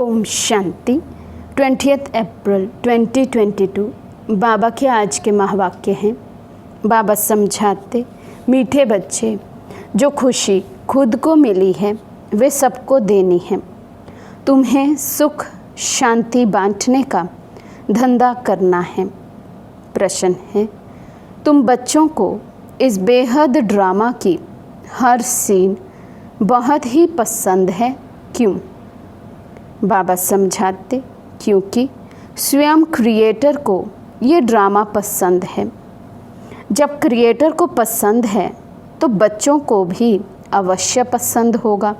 ओम शांति। 20 अप्रैल 2022 बाबा के आज के महावाक्य हैं। बाबा समझाते, मीठे बच्चे, जो खुशी खुद को मिली है वे सबको देनी है। तुम्हें सुख शांति बांटने का धंधा करना है। प्रश्न है, तुम बच्चों को इस बेहद ड्रामा की हर सीन बहुत ही पसंद है, क्यों? बाबा समझाते, क्योंकि स्वयं क्रिएटर को ये ड्रामा पसंद है। जब क्रिएटर को पसंद है तो बच्चों को भी अवश्य पसंद होगा।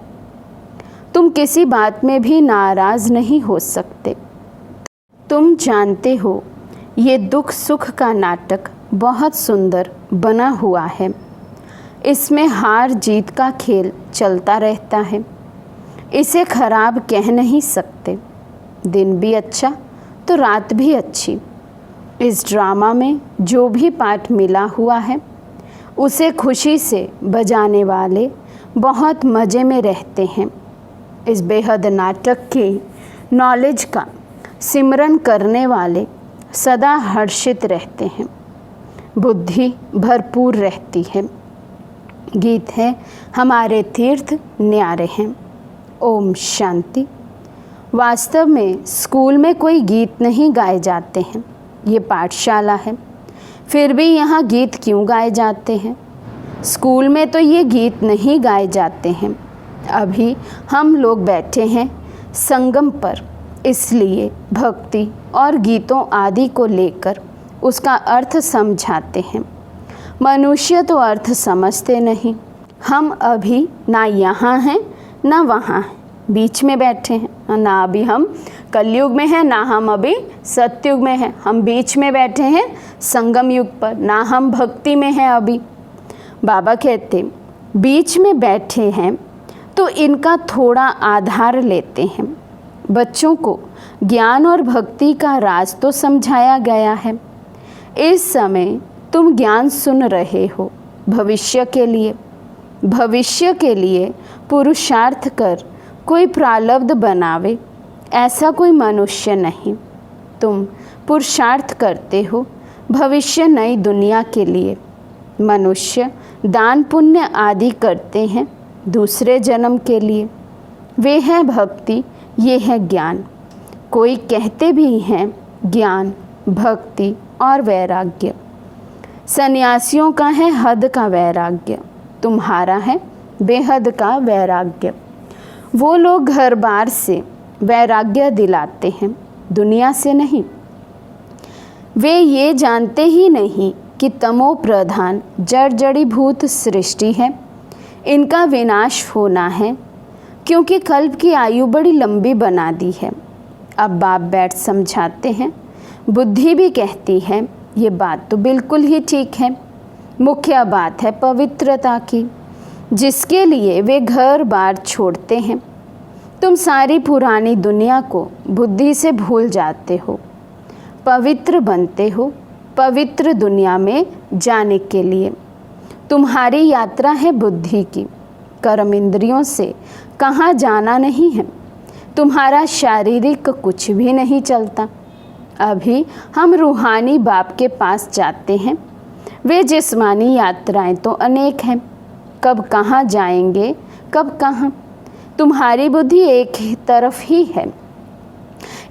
तुम किसी बात में भी नाराज़ नहीं हो सकते। तुम जानते हो ये दुख सुख का नाटक बहुत सुंदर बना हुआ है। इसमें हार जीत का खेल चलता रहता है। इसे खराब कह नहीं सकते। दिन भी अच्छा तो रात भी अच्छी। इस ड्रामा में जो भी पार्ट मिला हुआ है उसे खुशी से बजाने वाले बहुत मज़े में रहते हैं। इस बेहद नाटक के नॉलेज का सिमरन करने वाले सदा हर्षित रहते हैं। बुद्धि भरपूर रहती है। गीत है, हमारे तीर्थ न्यारे हैं। ओम शांति। वास्तव में स्कूल में कोई गीत नहीं गाए जाते हैं। ये पाठशाला है, फिर भी यहाँ गीत क्यों गाए जाते हैं? स्कूल में तो ये गीत नहीं गाए जाते हैं। अभी हम लोग बैठे हैं संगम पर, इसलिए भक्ति और गीतों आदि को लेकर उसका अर्थ समझाते हैं। मनुष्य तो अर्थ समझते नहीं। हम अभी ना यहाँ हैं ना वहाँ हैं, बीच में बैठे हैं। ना अभी हम कलयुग में हैं ना हम अभी सतयुग में हैं। हम बीच में बैठे हैं संगम युग पर, ना हम भक्ति में हैं अभी। बाबा कहते, बीच में बैठे हैं तो इनका थोड़ा आधार लेते हैं। बच्चों को ज्ञान और भक्ति का राज तो समझाया गया है। इस समय तुम ज्ञान सुन रहे हो भविष्य के लिए पुरुषार्थ कर कोई प्रारब्ध बनावे, ऐसा कोई मनुष्य नहीं। तुम पुरुषार्थ करते हो भविष्य नई दुनिया के लिए। मनुष्य दान पुण्य आदि करते हैं दूसरे जन्म के लिए। वे है भक्ति, ये है ज्ञान। कोई कहते भी हैं ज्ञान, भक्ति और वैराग्य। सन्यासियों का है हद का वैराग्य, तुम्हारा है बेहद का वैराग्य। वो लोग घर बार से वैराग्य दिलाते हैं, दुनिया से नहीं। वे ये जानते ही नहीं कि तमो प्रधान जड़ जड़ीभूत सृष्टि है, इनका विनाश होना है, क्योंकि कल्प की आयु बड़ी लंबी बना दी है। अब बाप बैठ समझाते हैं, बुद्धि भी कहती है ये बात तो बिल्कुल ही ठीक है। मुख्य बात है पवित्रता की, जिसके लिए वे घर बार छोड़ते हैं। तुम सारी पुरानी दुनिया को बुद्धि से भूल जाते हो, पवित्र बनते हो पवित्र दुनिया में जाने के लिए। तुम्हारी यात्रा है बुद्धि की, कर्म इंद्रियों से कहाँ जाना नहीं है। तुम्हारा शारीरिक कुछ भी नहीं चलता। अभी हम रूहानी बाप के पास जाते हैं। वे जिस्मानी यात्राएं तो अनेक हैं, कब कहाँ जाएंगे कब कहाँ। तुम्हारी बुद्धि एक ही तरफ ही है।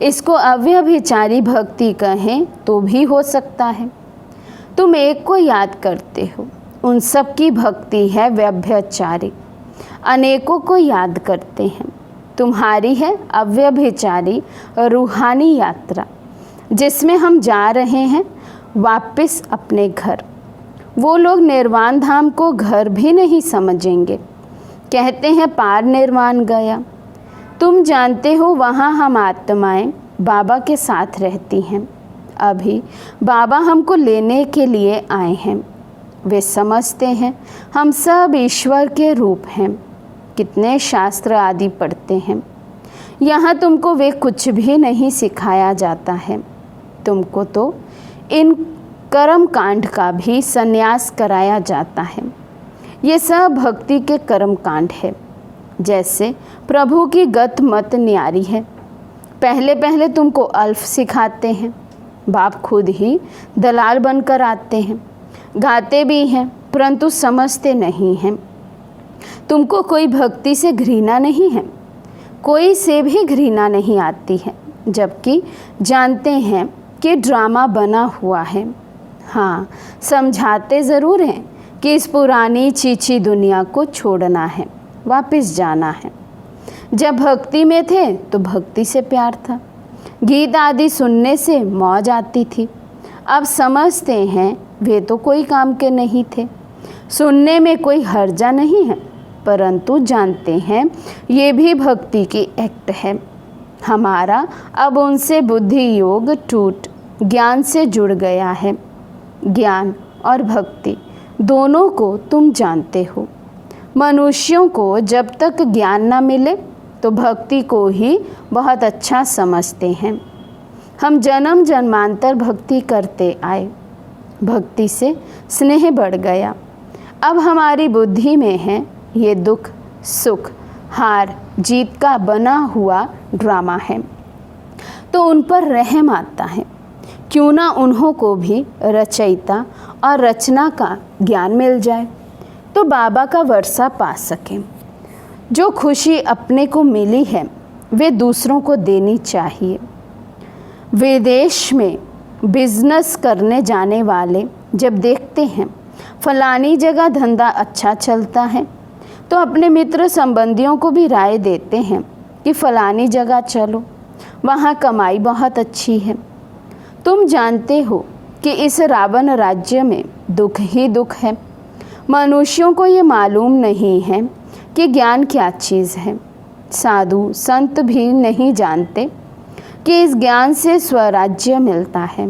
इसको अव्यभिचारी भक्ति कहें तो भी हो सकता है। तुम एक को याद करते हो, उन सब की भक्ति है व्यभिचारी। अनेकों को याद करते हैं। तुम्हारी है अव्यभिचारी रूहानी यात्रा, जिसमें हम जा रहे हैं वापस अपने घर। वो लोग निर्वाण धाम को घर भी नहीं समझेंगे, कहते हैं पार निर्वाण गया। तुम जानते हो वहाँ हम आत्माएं बाबा के साथ रहती हैं। अभी बाबा हमको लेने के लिए आए हैं। वे समझते हैं हम सब ईश्वर के रूप हैं। कितने शास्त्र आदि पढ़ते हैं। यहाँ तुमको वे कुछ भी नहीं सिखाया जाता है। तुमको तो इन कर्म कांड का भी संन्यास कराया जाता है। ये सब भक्ति के कर्म कांड है। जैसे प्रभु की गत मत न्यारी है, पहले पहले तुमको अल्फ सिखाते हैं, बाप खुद ही दलाल बनकर आते हैं। गाते भी हैं परंतु समझते नहीं हैं। तुमको कोई भक्ति से घृणा नहीं है, कोई से भी घृणा नहीं आती है, जबकि जानते हैं कि ड्रामा बना हुआ है। हाँ, समझाते ज़रूर हैं कि इस पुरानी चीची दुनिया को छोड़ना है, वापस जाना है। जब भक्ति में थे तो भक्ति से प्यार था, गीत आदि सुनने से मौज आती थी। अब समझते हैं वे तो कोई काम के नहीं थे। सुनने में कोई हर्जा नहीं है, परंतु जानते हैं ये भी भक्ति की एक्ट है। हमारा अब उनसे बुद्धि योग टूट ज्ञान से जुड़ गया है। ज्ञान और भक्ति दोनों को तुम जानते हो। मनुष्यों को जब तक ज्ञान न मिले तो भक्ति को ही बहुत अच्छा समझते हैं। हम जन्म जन्मांतर भक्ति करते आए, भक्ति से स्नेह बढ़ गया। अब हमारी बुद्धि में है ये दुख सुख हार जीत का बना हुआ ड्रामा है, तो उन पर रहम आता है। क्यों ना उन्हों को भी रचयिता और रचना का ज्ञान मिल जाए तो बाबा का वर्षा पा सकें। जो खुशी अपने को मिली है वे दूसरों को देनी चाहिए। विदेश में बिजनेस करने जाने वाले जब देखते हैं फलानी जगह धंधा अच्छा चलता है तो अपने मित्र संबंधियों को भी राय देते हैं कि फलानी जगह चलो, वहाँ कमाई बहुत अच्छी है। तुम जानते हो कि इस रावण राज्य में दुख ही दुख है। मनुष्यों को ये मालूम नहीं है कि ज्ञान क्या चीज़ है। साधु संत भी नहीं जानते कि इस ज्ञान से स्वराज्य मिलता है।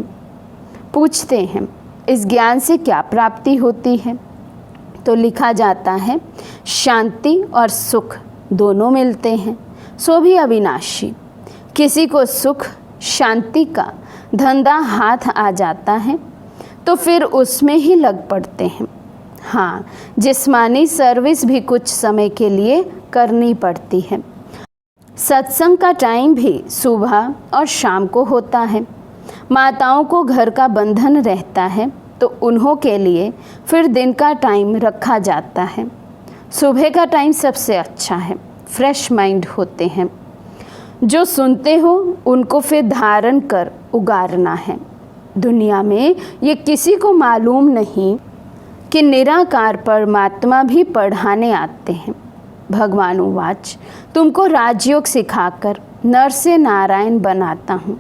पूछते हैं इस ज्ञान से क्या प्राप्ति होती है, तो लिखा जाता है शांति और सुख दोनों मिलते हैं, सो भी अविनाशी। किसी को सुख शांति का धंधा हाथ आ जाता है तो फिर उसमें ही लग पड़ते हैं। हाँ, जिस्मानी सर्विस भी कुछ समय के लिए करनी पड़ती है। सत्संग का टाइम भी सुबह और शाम को होता है। माताओं को घर का बंधन रहता है तो उन्हों के लिए फिर दिन का टाइम रखा जाता है। सुबह का टाइम सबसे अच्छा है, फ्रेश माइंड होते हैं। जो सुनते हो उनको फिर धारण कर उगारना है। दुनिया में ये किसी को मालूम नहीं कि निराकार परमात्मा भी पढ़ाने आते हैं। भगवान उवाच, तुमको राजयोग सिखाकर नर से नारायण बनाता हूँ।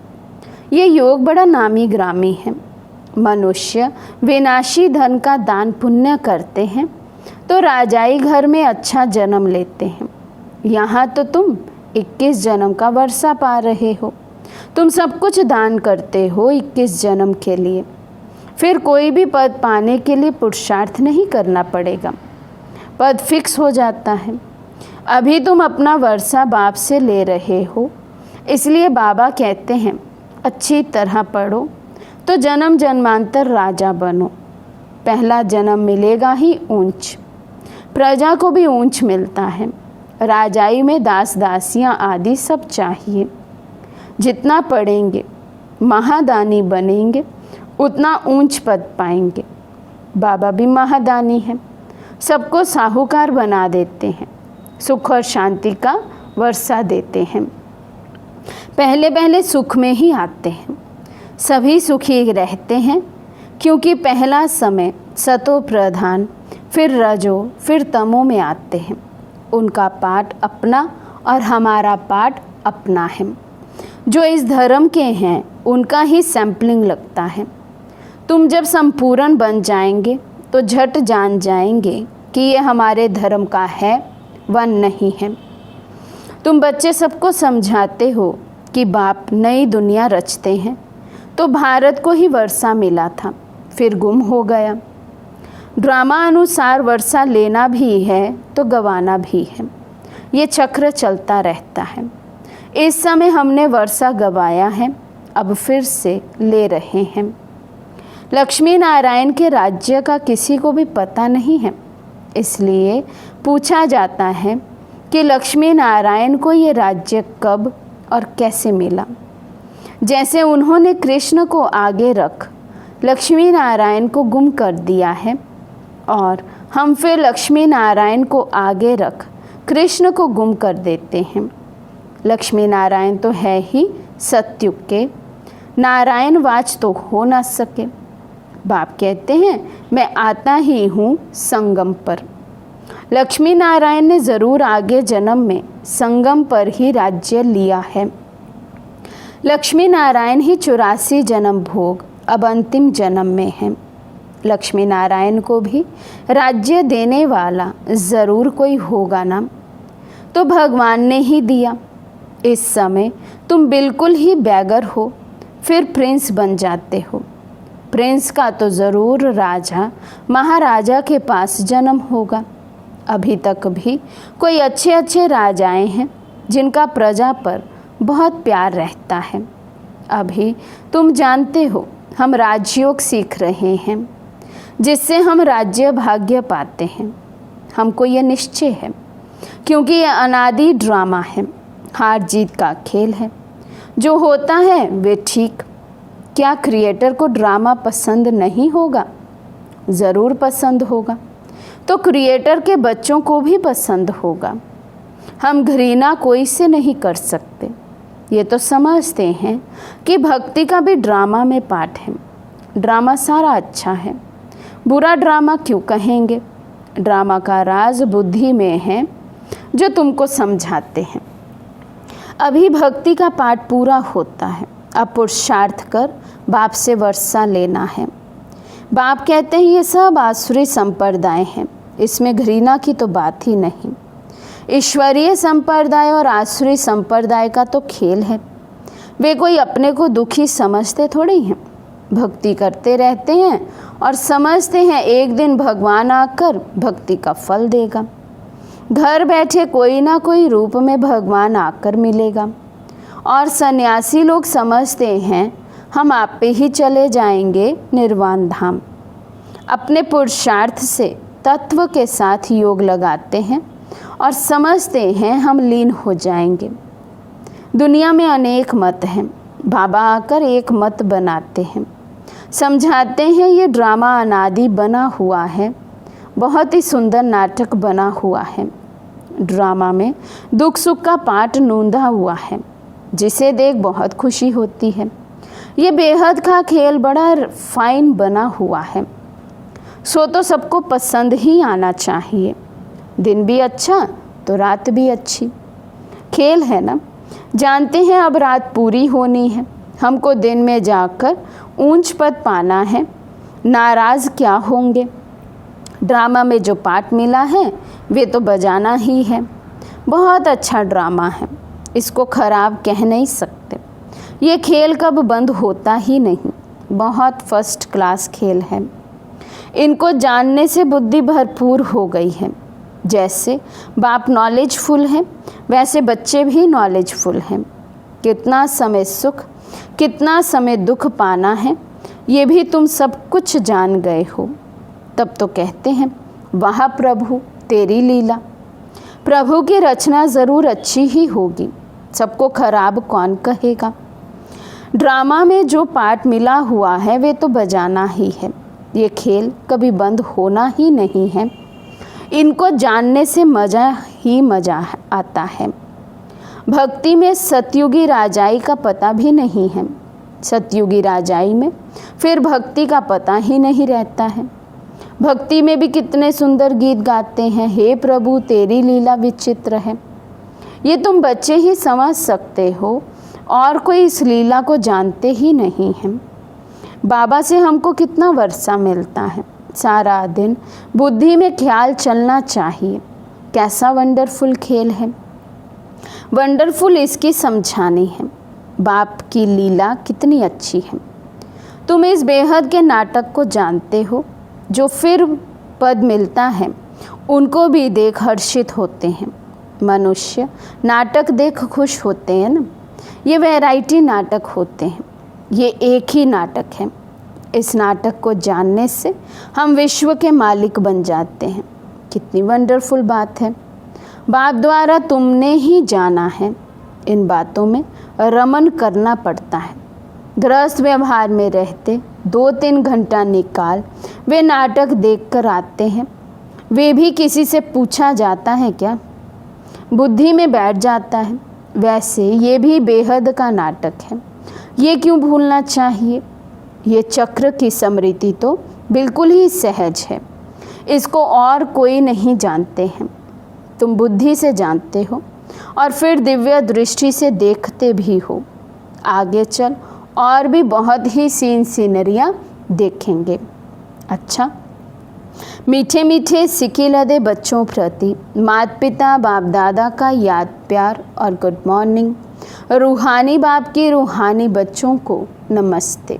ये योग बड़ा नामी ग्रामी है। मनुष्य विनाशी धन का दान पुण्य करते हैं तो राजाई घर में अच्छा जन्म लेते हैं। यहाँ तो तुम 21 जन्म का वर्षा पा रहे हो। तुम सब कुछ दान करते हो 21 जन्म के लिए, फिर कोई भी पद पाने के लिए पुरुषार्थ नहीं करना पड़ेगा, पद फिक्स हो जाता है। अभी तुम अपना वर्षा बाप से ले रहे हो, इसलिए बाबा कहते हैं अच्छी तरह पढ़ो तो जन्म जन्मांतर राजा बनो। पहला जन्म मिलेगा ही ऊंच, प्रजा को भी ऊंच मिलता है। राजाई में दास दासियाँ आदि सब चाहिए। जितना पढ़ेंगे महादानी बनेंगे उतना ऊंच पद पाएंगे। बाबा भी महादानी है, सबको साहूकार बना देते हैं, सुख और शांति का वर्षा देते हैं। पहले पहले सुख में ही आते हैं, सभी सुखी रहते हैं, क्योंकि पहला समय सतो प्रधान, फिर रजो, फिर तमो में आते हैं। उनका पाठ अपना और हमारा पाठ अपना है। जो इस धर्म के हैं उनका ही सैम्पलिंग लगता है। तुम जब संपूर्ण बन जाएंगे तो झट जान जाएंगे कि ये हमारे धर्म का है व नहीं है। तुम बच्चे सबको समझाते हो कि बाप नई दुनिया रचते हैं, तो भारत को ही वर्षा मिला था, फिर गुम हो गया। ड्रामा अनुसार वर्षा लेना भी है तो गंवाना भी है, ये चक्र चलता रहता है। इस समय हमने वर्षा गंवाया है, अब फिर से ले रहे हैं। लक्ष्मी नारायण के राज्य का किसी को भी पता नहीं है, इसलिए पूछा जाता है कि लक्ष्मी नारायण को ये राज्य कब और कैसे मिला। जैसे उन्होंने कृष्ण को आगे रख लक्ष्मी नारायण को गुम कर दिया है, और हम फिर लक्ष्मी नारायण को आगे रख कृष्ण को गुम कर देते हैं। लक्ष्मी नारायण तो है ही सतयुग के, नारायण वाच तो हो ना सके। बाप कहते हैं मैं आता ही हूँ संगम पर। लक्ष्मी नारायण ने ज़रूर आगे जन्म में संगम पर ही राज्य लिया है। लक्ष्मी नारायण ही 84 जन्म भोग अब अंतिम जन्म में है। लक्ष्मी नारायण को भी राज्य देने वाला ज़रूर कोई होगा ना, तो भगवान ने ही दिया। इस समय तुम बिल्कुल ही बैगर हो, फिर प्रिंस बन जाते हो। प्रिंस का तो ज़रूर राजा महाराजा के पास जन्म होगा। अभी तक भी कोई अच्छे अच्छे राजाएं हैं जिनका प्रजा पर बहुत प्यार रहता है। अभी तुम जानते हो हम राजयोग सीख रहे हैं, जिससे हम राज्य भाग्य पाते हैं। हमको ये निश्चय है, क्योंकि ये अनादि ड्रामा है, हार जीत का खेल है। जो होता है वे ठीक। क्या क्रिएटर को ड्रामा पसंद नहीं होगा? ज़रूर पसंद होगा। तो क्रिएटर के बच्चों को भी पसंद होगा। हम घृणा कोई से नहीं कर सकते। ये तो समझते हैं कि भक्ति का भी ड्रामा में पार्ट है। ड्रामा सारा अच्छा है, बुरा ड्रामा क्यों कहेंगे? ड्रामा का राज बुद्धि में है, जो तुमको समझाते हैं। अभी भक्ति का पाठ पूरा होता है। अब पुरुषार्थ कर बाप से वर्षा लेना है। बाप कहते हैं ये सब आसुरी संप्रदाय हैं, इसमें घृणा की तो बात ही नहीं। ईश्वरीय संप्रदाय और आसुरी संप्रदाय का तो खेल है। वे कोई अपने को दुखी समझते थोड़ी हैं। भक्ति करते रहते हैं और समझते हैं एक दिन भगवान आकर भक्ति का फल देगा। घर बैठे कोई ना कोई रूप में भगवान आकर मिलेगा। और सन्यासी लोग समझते हैं हम आप पे ही चले जाएंगे निर्वाण धाम। अपने पुरुषार्थ से तत्व के साथ योग लगाते हैं और समझते हैं हम लीन हो जाएंगे। दुनिया में अनेक मत हैं, बाबा आकर एक मत बनाते हैं, समझाते हैं ये ड्रामा अनादि बना हुआ है, बहुत ही सुंदर नाटक बना हुआ है। ड्रामा में दुख सुख का पाठ नूंदा हुआ है, जिसे देख बहुत खुशी होती है। ये बेहद का खेल बड़ा फाइन बना हुआ है, सो तो सबको पसंद ही आना चाहिए। दिन भी अच्छा तो रात भी अच्छी। खेल है ना। जानते हैं अब रात पूरी होनी है, हमको दिन में जाकर ऊंच पद पाना है। नाराज़ क्या होंगे? ड्रामा में जो पार्ट मिला है वे तो बजाना ही है। बहुत अच्छा ड्रामा है, इसको खराब कह नहीं सकते। ये खेल कब बंद होता ही नहीं। बहुत फर्स्ट क्लास खेल है। इनको जानने से बुद्धि भरपूर हो गई है। जैसे बाप नॉलेजफुल है, वैसे बच्चे भी नॉलेजफुल हैं। कितना समय सुख कितना समय दुख पाना है ये भी तुम सब कुछ जान गए हो। तब तो कहते हैं वाह प्रभु तेरी लीला। प्रभु की रचना ज़रूर अच्छी ही होगी, सबको खराब कौन कहेगा। ड्रामा में जो पार्ट मिला हुआ है वे तो बजाना ही है। ये खेल कभी बंद होना ही नहीं है। इनको जानने से मज़ा ही मज़ा आता है। भक्ति में सतयुगी राजाई का पता भी नहीं है। सतयुगी राजाई में फिर भक्ति का पता ही नहीं रहता है। भक्ति में भी कितने सुंदर गीत गाते हैं, हे प्रभु तेरी लीला विचित्र है। ये तुम बच्चे ही समझ सकते हो, और कोई इस लीला को जानते ही नहीं हैं। बाबा से हमको कितना वर्षा मिलता है। सारा दिन बुद्धि में ख्याल चलना चाहिए। कैसा वंडरफुल खेल है। वंडरफुल इसकी समझानी है। बाप की लीला कितनी अच्छी है। तुम इस बेहद के नाटक को जानते हो। जो फिर पद मिलता है उनको भी देख हर्षित होते हैं। मनुष्य नाटक देख खुश होते हैं ना। ये वैरायटी नाटक होते हैं, ये एक ही नाटक है। इस नाटक को जानने से हम विश्व के मालिक बन जाते हैं। कितनी वंडरफुल बात है। बाप द्वारा तुमने ही जाना है। इन बातों में रमन करना पड़ता है। गृहस्थ व्यवहार में रहते 2-3 घंटा निकाल वे नाटक देखकर आते हैं। वे भी किसी से पूछा जाता है क्या? बुद्धि में बैठ जाता है। वैसे ये भी बेहद का नाटक है। ये क्यों भूलना चाहिए? ये चक्र की स्मृति तो बिल्कुल ही सहज है। इसको और कोई नहीं जानते हैं। तुम बुद्धि से जानते हो और फिर दिव्य दृष्टि से देखते भी हो। आगे चल और भी बहुत ही सीनरियाँ देखेंगे। अच्छा, मीठे मीठे सिके लदे बच्चों प्रति माता पिता बाप दादा का याद प्यार और गुड मॉर्निंग। रूहानी बाप की रूहानी बच्चों को नमस्ते।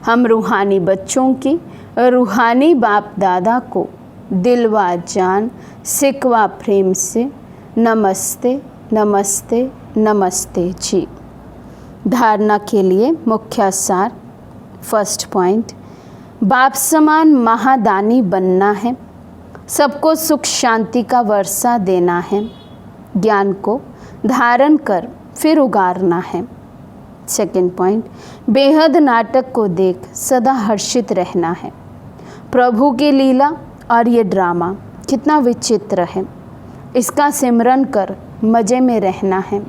हम रूहानी बच्चों की रूहानी बाप दादा को दिलवा जान सिकवा प्रेम से नमस्ते नमस्ते नमस्ते जी। धारणा के लिए मुख्य सार। फर्स्ट पॉइंट, बाप समान महादानी बनना है। सबको सुख शांति का वर्षा देना है। ज्ञान को धारण कर फिर उगारना है। सेकंड पॉइंट, बेहद नाटक को देख सदा हर्षित रहना है। प्रभु की लीला और ये ड्रामा कितना विचित्र है, इसका सिमरन कर मज़े में रहना है।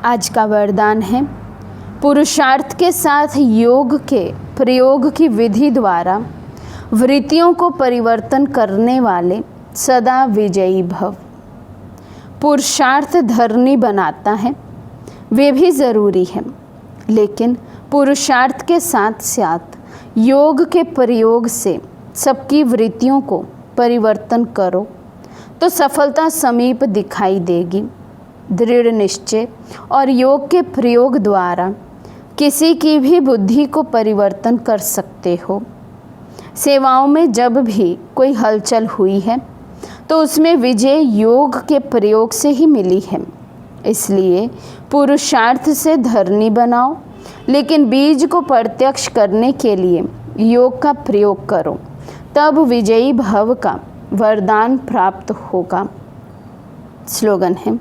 आज का वरदान है, पुरुषार्थ के साथ योग के प्रयोग की विधि द्वारा वृत्तियों को परिवर्तन करने वाले सदा विजयी भव। पुरुषार्थ धरनी बनाता है, वे भी ज़रूरी है, लेकिन पुरुषार्थ के साथ साथ योग के प्रयोग से सबकी वृत्तियों को परिवर्तन करो तो सफलता समीप दिखाई देगी। दृढ़ निश्चय और योग के प्रयोग द्वारा किसी की भी बुद्धि को परिवर्तन कर सकते हो। सेवाओं में जब भी कोई हलचल हुई है तो उसमें विजय योग के प्रयोग से ही मिली है। इसलिए पुरुषार्थ से धरनी बनाओ, लेकिन बीज को प्रत्यक्ष करने के लिए योग का प्रयोग करो, तब विजयी भव का वरदान प्राप्त होगा। स्लोगन है,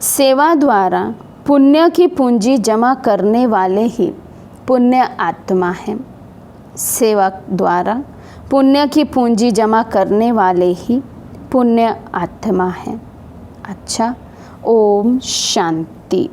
सेवा द्वारा पुण्य की पूंजी जमा करने वाले ही पुण्य आत्मा हैं। सेवा द्वारा पुण्य की पूंजी जमा करने वाले ही पुण्य आत्मा हैं। अच्छा, ओम शांति।